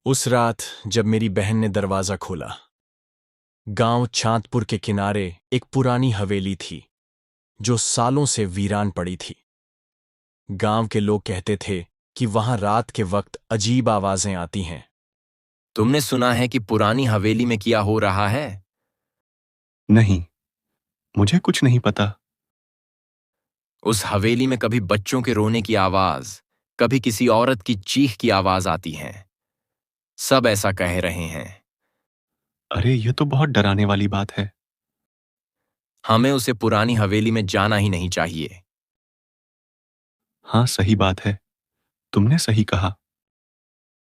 उस रात जब मेरी बहन ने दरवाजा खोला, गांव चांदपुर के किनारे एक पुरानी हवेली थी जो सालों से वीरान पड़ी थी। गांव के लोग कहते थे कि वहां रात के वक्त अजीब आवाजें आती हैं। तुमने सुना है कि पुरानी हवेली में क्या हो रहा है? नहीं, मुझे कुछ नहीं पता। उस हवेली में कभी बच्चों के रोने की आवाज, कभी किसी औरत की चीख की आवाज आती है। सब ऐसा कह रहे हैं। अरे, ये तो बहुत डराने वाली बात है। हमें उसे पुरानी हवेली में जाना ही नहीं चाहिए। हाँ, सही बात है। तुमने सही कहा।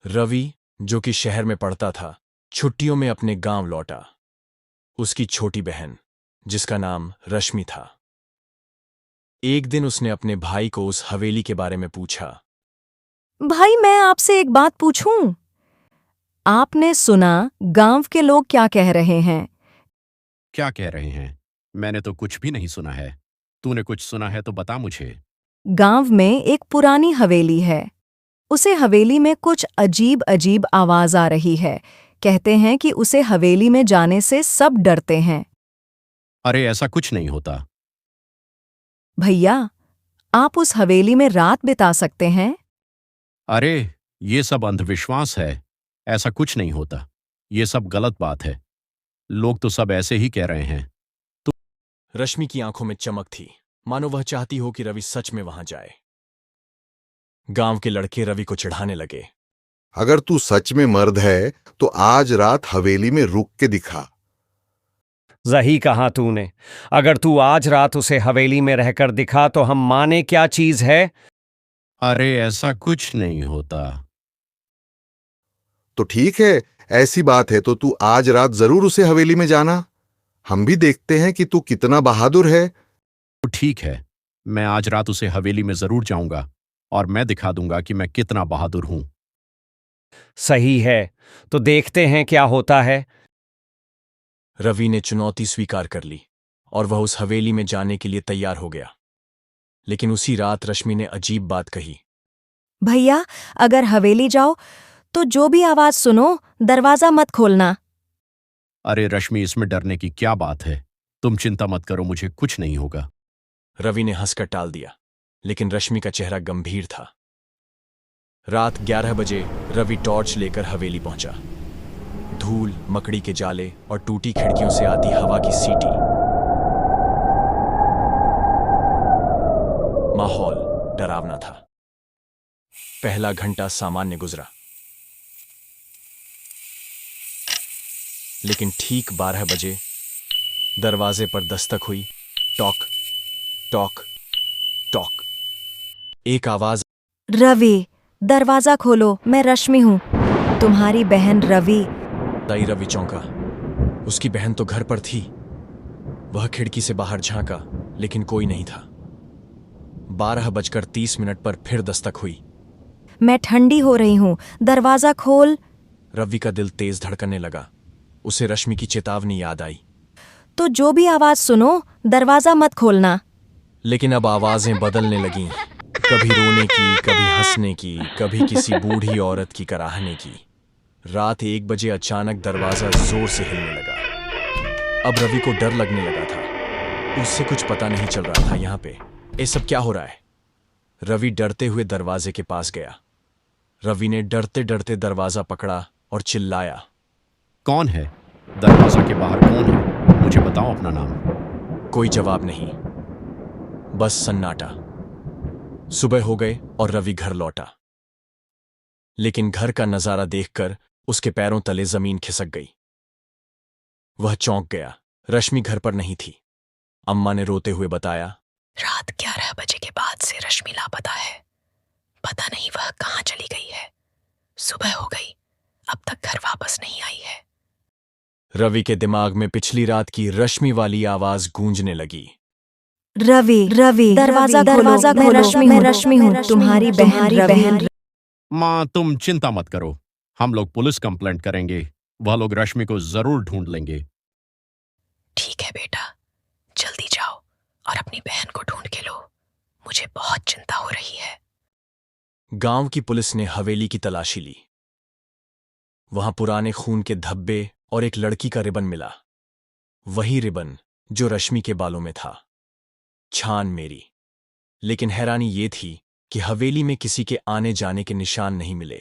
रवि, जो कि शहर में पढ़ता था, छुट्टियों में अपने गांव लौटा। उसकी छोटी बहन, जिसका नाम रश्मि था, एक दिन उसने अपने भाई को उस हवेली के बारे में पूछा। भाई, मैं आपसे एक बात पूछूं? आपने सुना गांव के लोग क्या कह रहे हैं? क्या कह रहे हैं? मैंने तो कुछ भी नहीं सुना है। तूने कुछ सुना है तो बता मुझे। गांव में एक पुरानी हवेली है। उसे हवेली में कुछ अजीब अजीब आवाज आ रही है। कहते हैं कि उसे हवेली में जाने से सब डरते हैं। अरे, ऐसा कुछ नहीं होता। भैया, आप उस हवेली में रात बिता सकते हैं? अरे, ये सब अंधविश्वास है। ऐसा कुछ नहीं होता। ये सब गलत बात है। लोग तो सब ऐसे ही कह रहे हैं। रश्मि की आंखों में चमक थी, मानो वह चाहती हो कि रवि सच में वहां जाए। गांव के लड़के रवि को चिढ़ाने लगे। अगर तू सच में मर्द है तो आज रात हवेली में रुक के दिखा। सही कहा तूने। अगर तू आज रात उसे हवेली में रहकर दिखा तो हम माने क्या चीज है। अरे, ऐसा कुछ नहीं होता। तो ठीक है, ऐसी बात है तो तू आज रात जरूर उसे हवेली में जाना। हम भी देखते हैं कि तू कितना बहादुर है। तो ठीक है, मैं आज रात उसे हवेली में जरूर जाऊंगा और मैं दिखा दूंगा कि मैं कितना बहादुर हूं। सही है, तो देखते हैं क्या होता है। रवि ने चुनौती स्वीकार कर ली और वह उस हवेली में जाने के लिए तैयार हो गया। लेकिन उसी रात रश्मि ने अजीब बात कही। भैया, अगर हवेली जाओ तो जो भी आवाज सुनो, दरवाजा मत खोलना। अरे रश्मि, इसमें डरने की क्या बात है? तुम चिंता मत करो, मुझे कुछ नहीं होगा। रवि ने हंसकर टाल दिया, लेकिन रश्मि का चेहरा गंभीर था। रात 11 बजे रवि टॉर्च लेकर हवेली पहुंचा। धूल, मकड़ी के जाले और टूटी खिड़कियों से आती हवा की सीटी। माहौल डरावना था। पहला घंटा सामान्य गुजरा, लेकिन ठीक 12 बजे दरवाजे पर दस्तक हुई। Talk talk talk. एक आवाज। रवि, दरवाजा खोलो, मैं रश्मि हूं, तुम्हारी बहन रवि। आई। रवि चौंका। उसकी बहन तो घर पर थी। वह खिड़की से बाहर झांका, लेकिन कोई नहीं था। 12:30 पर फिर दस्तक हुई। मैं ठंडी हो रही हूं, दरवाजा खोल। रवि का दिल तेज धड़कने लगा। उसे रश्मि की चेतावनी याद आई। तो जो भी आवाज सुनो, दरवाजा मत खोलना। लेकिन अब आवाजें बदलने लगीं। कभी रोने की, कभी हंसने की, कभी किसी बूढ़ी औरत की कराहने की। रात 1 बजे अचानक दरवाजा जोर से हिलने लगा। अब रवि को डर लगने लगा था। उससे कुछ पता नहीं चल रहा था। यहाँ पे ये सब क्या हो रहा है? रवि डरते हुए दरवाजे के पास गया। रवि ने डरते डरते दरवाजा पकड़ा और चिल्लाया। कौन है? दरवाजा के बाहर कौन है? मुझे बताओ अपना नाम। कोई जवाब नहीं, बस सन्नाटा। सुबह हो गए और रवि घर लौटा। लेकिन घर का नजारा देखकर उसके पैरों तले जमीन खिसक गई। वह चौंक गया। रश्मि घर पर नहीं थी। अम्मा ने रोते हुए बताया, रात 11 बजे के बाद से रश्मि लापता है। पता नहीं वह कहाँ चली गई है। सुबह हो गई, अब तक घर वापस नहीं आई है। रवि के दिमाग में पिछली रात की रश्मि वाली आवाज गूंजने लगी। रवि, दरवाजा खोलो, मैं रश्मि हूं, तुम्हारी बहन। माँ, तुम चिंता मत करो। हम लोग पुलिस कंप्लेंट करेंगे। वह लोग रश्मि को जरूर ढूंढ लेंगे। ठीक है बेटा, जल्दी जाओ और अपनी बहन को ढूंढ के लो। मुझे बहुत चिंता हो रही है। गांव की पुलिस ने हवेली की तलाशी ली। वहां पुराने खून के धब्बे और एक लड़की का रिबन मिला। वही रिबन जो रश्मि के बालों में था। छान मेरी। लेकिन हैरानी ये थी कि हवेली में किसी के आने जाने के निशान नहीं मिले।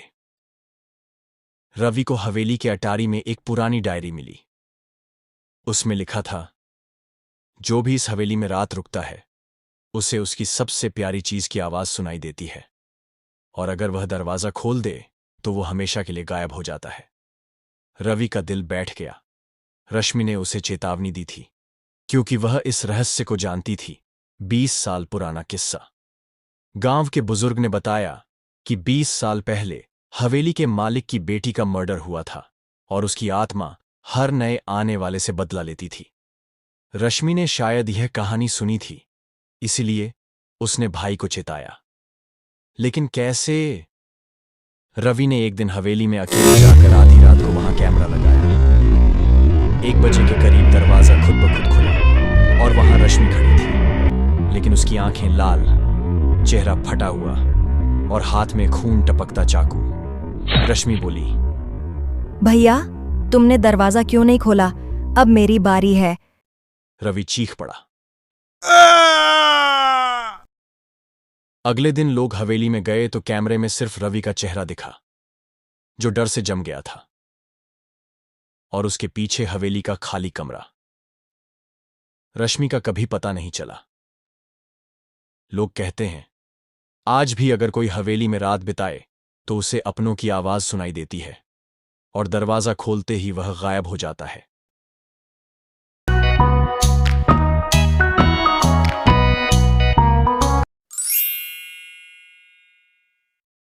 रवि को हवेली के अटारी में एक पुरानी डायरी मिली। उसमें लिखा था, जो भी इस हवेली में रात रुकता है उसे उसकी सबसे प्यारी चीज की आवाज सुनाई देती है, और अगर वह दरवाजा खोल दे तो वो हमेशा के लिए गायब हो जाता है। रवि का दिल बैठ गया। रश्मि ने उसे चेतावनी दी थी, क्योंकि वह इस रहस्य को जानती थी। 20 साल पुराना किस्सा। गांव के बुजुर्ग ने बताया कि 20 साल पहले हवेली के मालिक की बेटी का मर्डर हुआ था और उसकी आत्मा हर नए आने वाले से बदला लेती थी। रश्मि ने शायद यह कहानी सुनी थी, इसलिए उसने भाई को चेताया। लेकिन कैसे? रवि ने एक दिन हवेली में अकेले जाकर आधी रात को वहां कैमरा लगाया। 1 बजे के करीब दरवाजा खुद ब खुद खुला और वहां रश्मि खड़ी थी, लेकिन उसकी आंखें लाल, चेहरा फटा हुआ और हाथ में खून टपकता चाकू। रश्मि बोली, भैया, तुमने दरवाजा क्यों नहीं खोला? अब मेरी बारी है। रवि चीख पड़ा। अगले दिन लोग हवेली में गए तो कैमरे में सिर्फ रवि का चेहरा दिखा, जो डर से जम गया था, और उसके पीछे हवेली का खाली कमरा। रश्मि का कभी पता नहीं चला। लोग कहते हैं, आज भी अगर कोई हवेली में रात बिताए तो उसे अपनों की आवाज सुनाई देती है, और दरवाजा खोलते ही वह गायब हो जाता है।